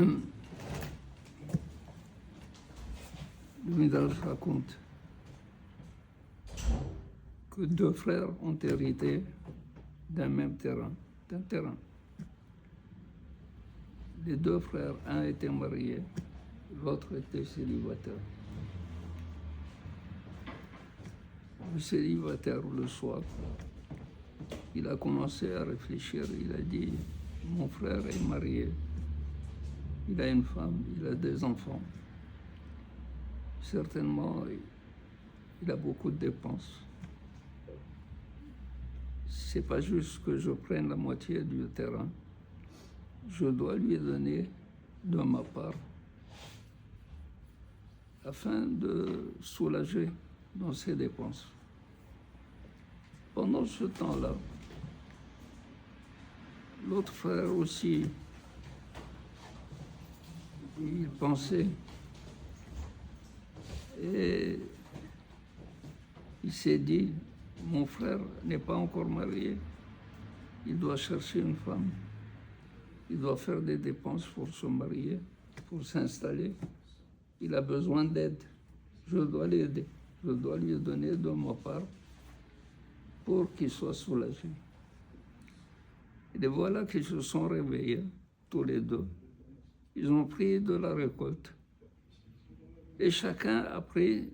Le Midrash raconte que deux frères ont hérité d'un même terrain, d'un terrain. Les deux frères, un était marié, l'autre était célibataire. Le célibataire, le soir, il a commencé à réfléchir. Il a dit, mon frère est marié, il a une femme, il a des enfants. Certainement, il a beaucoup de dépenses. C'est pas juste que je prenne la moitié du terrain. Je dois lui donner de ma part afin de soulager dans ses dépenses. Pendant ce temps-là, l'autre frère aussi, il pensait et il s'est dit, mon frère n'est pas encore marié, il doit chercher une femme, il doit faire des dépenses pour se marier, pour s'installer, il a besoin d'aide, je dois l'aider, je dois lui donner de ma part pour qu'il soit soulagé. Et voilà qu'ils se sont réveillés, tous les deux. Ils ont pris de la récolte. Et chacun a pris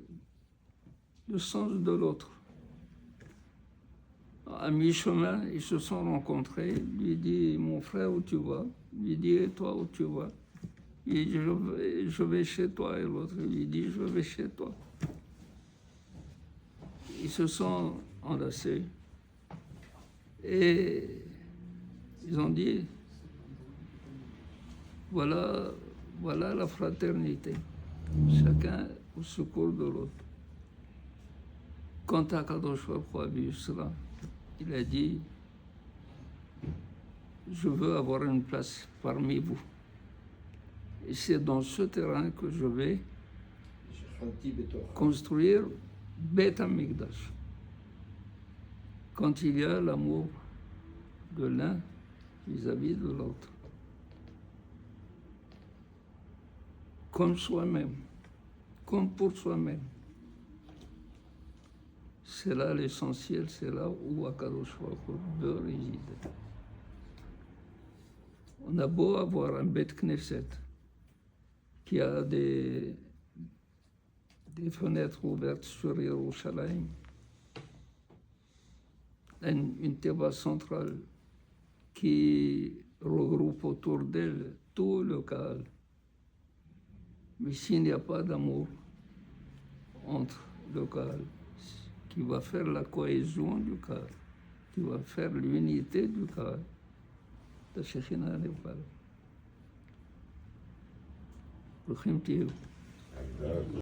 le sens de l'autre. À mi-chemin, ils se sont rencontrés. Lui dit, mon frère, où tu vas? Lui dit, et toi, où tu vas? Il dit, je vais chez toi. Et l'autre lui dit, je vais chez toi. Ils se sont enlacés. Et ils ont dit, voilà la fraternité. Chacun au secours de l'autre. Quand Akadosh Baruch Hu a vu cela, il a dit, je veux avoir une place parmi vous. Et c'est dans ce terrain que je vais construire Beth Amikdash. Quand il y a l'amour de l'un vis-à-vis de l'autre. Comme soi-même, comme pour soi-même. C'est là l'essentiel, c'est là où Akadosh Baruch Hu veut résider. On a beau avoir un Beth Knesset qui a des fenêtres ouvertes sur Yerushalayim, une teva centrale qui regroupe autour d'elle tout le Kahal. Mais s'il n'y a pas d'amour entre le Kahal, qui va faire la cohésion du Kahal, qui va faire l'unité du Kahal, la Shekhinah n'est pas là.